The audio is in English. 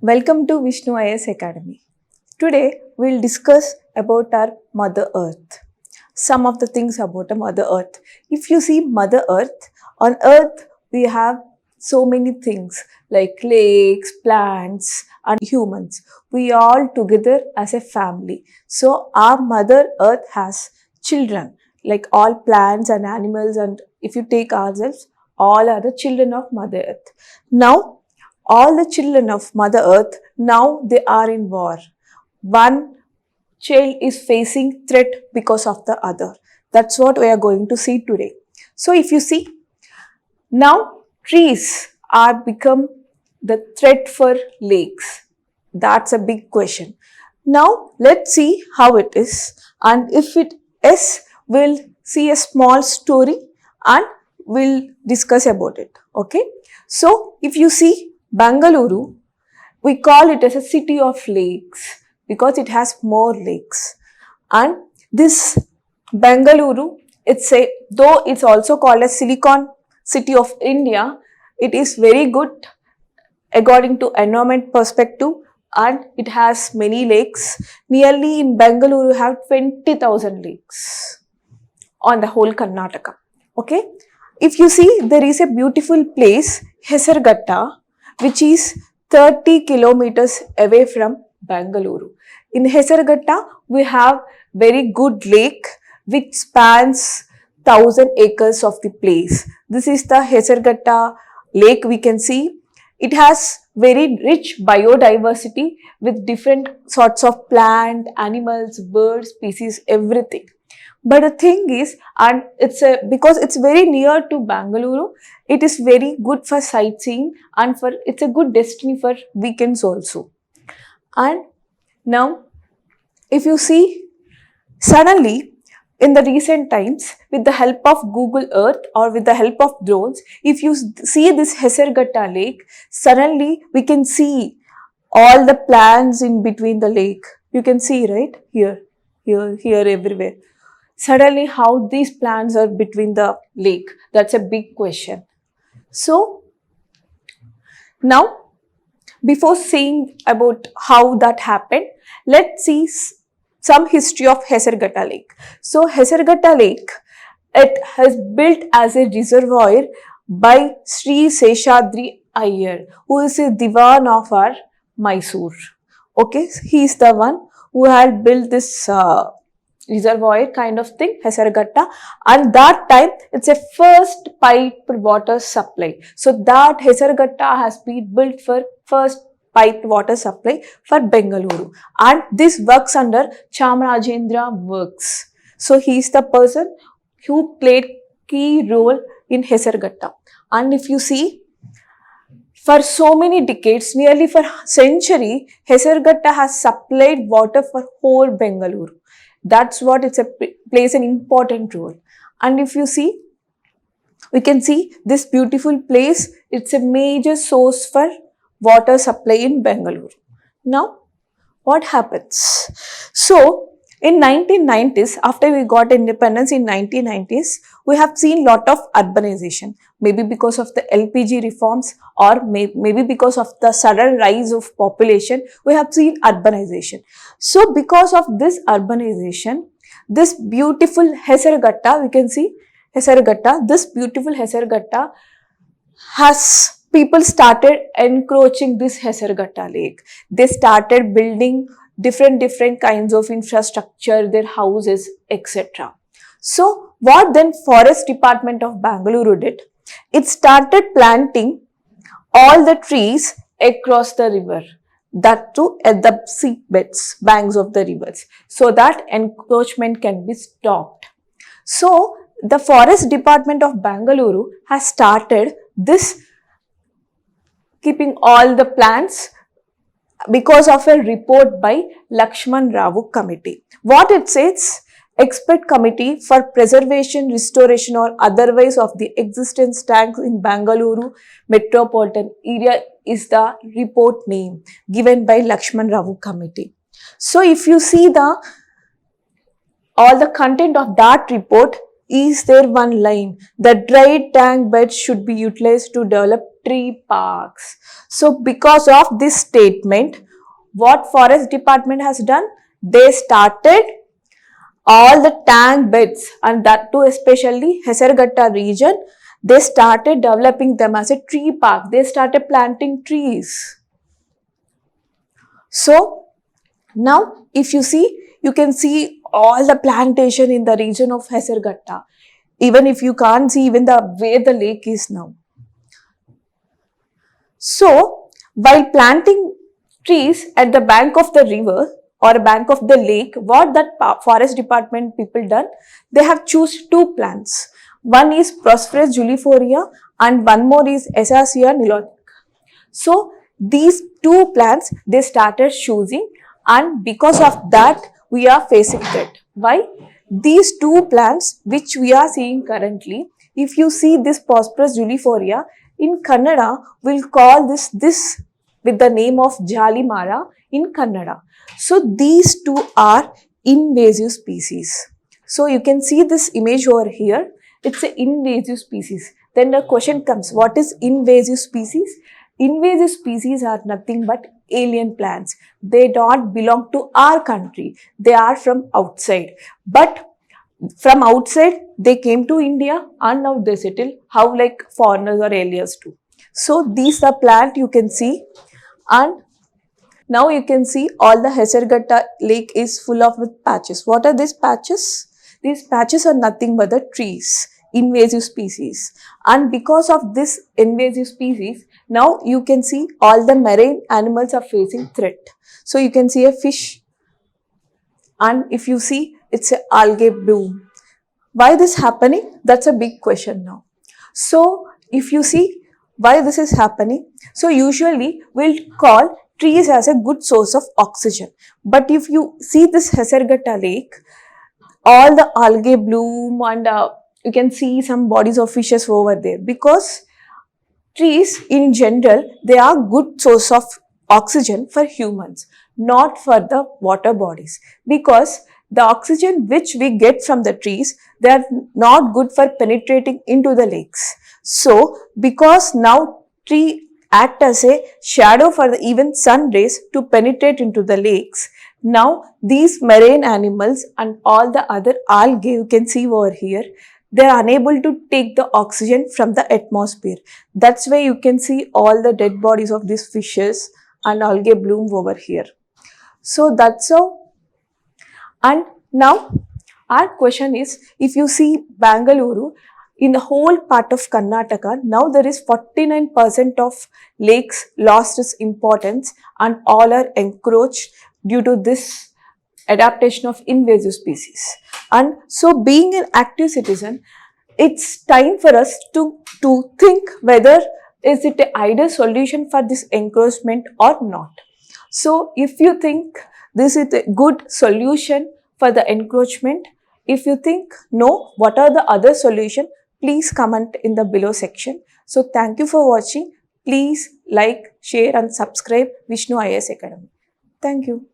Welcome to Vishnu IS Academy. Today we'll discuss about our Mother Earth. Some of the things about a Mother Earth. If you see Mother Earth, on Earth we have so many things like lakes, plants and humans. We all together as a family. So our Mother Earth has children like all plants and animals, and if you take ourselves, all are the children of Mother Earth. Now all the children of Mother Earth, now they are in war. One child is facing threat because of the other. That's what we are going to see today. So if you see, now trees are become the threat for lakes. That's a big question. Now let's see how it is, and if it is, we'll see a small story and we'll discuss about it. Okay. So if you see Bangalore, we call it as a city of lakes because it has more lakes. And this Bangalore, though it's also called as Silicon City of India, it is very good according to environment perspective, and it has many lakes. Nearly in Bangalore, you have 20,000 lakes on the whole Karnataka. Okay. If you see, there is a beautiful place, Hesarghatta, which is 30 kilometers away from Bangalore. In Hesarghatta, we have very good lake which spans 1000 acres of the place. This is the Hesarghatta lake we can see. It has very rich biodiversity with different sorts of plant, animals, birds, species, everything. But the thing is, and because it's very near to Bangalore, it is very good for sightseeing, and it's a good destiny for weekends also. And now, if you see, suddenly in the recent times, with the help of Google Earth or with the help of drones, if you see this Hesarghatta lake, suddenly we can see all the plants in between the lake. You can see, right? Here, everywhere. Suddenly, how these plants are between the lake? That's a big question. So, now, before saying about how that happened, let's see some history of Hesarghatta Lake. So, Hesarghatta Lake, it has built as a reservoir by Sri Seshadri Iyer, who is a Diwan of our Mysore. Okay, he is the one who had built this reservoir kind of thing, Hesarghatta, and that time it's a first piped water supply. So that Hesarghatta has been built for first piped water supply for Bengaluru, and this works under Chamarajendra Works. So he is the person who played key role in Hesarghatta. And if you see, for so many decades, nearly for century, Hesarghatta has supplied water for whole Bengaluru. That's what plays an important role. And if you see, we can see this beautiful place, it's a major source for water supply in Bangalore. Now, what happens? So, in 1990s, after we got independence in 1990s, we have seen lot of urbanization, maybe because of the LPG reforms or maybe because of the sudden rise of population, we have seen urbanization. So, because of this urbanization, this beautiful Hesarghatta, we can see Hesarghatta, this beautiful Hesarghatta has people started encroaching this Hesarghatta lake. They started building different kinds of infrastructure, their houses, etc. So what then Forest Department of Bangalore did? It started planting all the trees across the river, that too at the seabeds, banks of the rivers, so that encroachment can be stopped. So the Forest Department of Bangalore has started this keeping all the plants because of a report by Lakshman Rao Committee. What it says, expert committee for preservation, restoration or otherwise of the existence tanks in Bangalore metropolitan area is the report name given by Lakshman Rao Committee. So if you see all the content of that report, is there one line, the dry tank beds should be utilized to develop tree parks. So because of this statement, what forest department has done? They started all the tank beds, and that too especially Hesarghatta region, they started developing them as a tree park. They started planting trees. So now if you see, you can see all the plantation in the region of Hesarghatta. Even if you can't see even the where the lake is now. So while planting trees at the bank of the river or bank of the lake, what that forest department people done? They have choose two plants. One is Prosperous julifolia and one more is Acacia nilotica. So these two plants they started choosing, and because of that we are facing threat. Why? These two plants which we are seeing currently, if you see this Prosperous julifolia, in Kannada we'll call this with the name of Jali Mara in Kannada. So these two are invasive species. So you can see this image over here. It's an invasive species. Then the question comes, what is invasive species? Invasive species are nothing but alien plants. They don't belong to our country. They are from outside. But from outside, they came to India and now they settle. How like foreigners or aliens too. So these are plant you can see, and now you can see all the Hesarghatta lake is full of with patches. What are these patches? These patches are nothing but the trees, invasive species. And because of this invasive species, now you can see all the marine animals are facing threat. So you can see a fish, and if you see it's a algae bloom. Why this happening? That's a big question now. So if you see why this is happening, so usually we'll call trees as a good source of oxygen. But if you see this Hesarghatta lake, all the algae bloom, and you can see some bodies of fishes over there, because trees in general, they are good source of oxygen for humans, not for the water bodies, because the oxygen which we get from the trees, they are not good for penetrating into the lakes. So because now tree act as a shadow for the even sun rays to penetrate into the lakes, now these marine animals and all the other algae you can see over here, they are unable to take the oxygen from the atmosphere. That's why you can see all the dead bodies of these fishes and algae bloom over here. So that's how. And now our question is, if you see Bangalore, in the whole part of Karnataka, now there is 49% of lakes lost its importance and all are encroached due to this adaptation of invasive species. And so being an active citizen, it's time for us to think whether is it an ideal solution for this encroachment or not. So if you think this is a good solution for the encroachment, if you think no, what are the other solutions? Please comment in the below section. So thank you for watching. Please like, share and subscribe Vishnu IAS Academy. Thank you.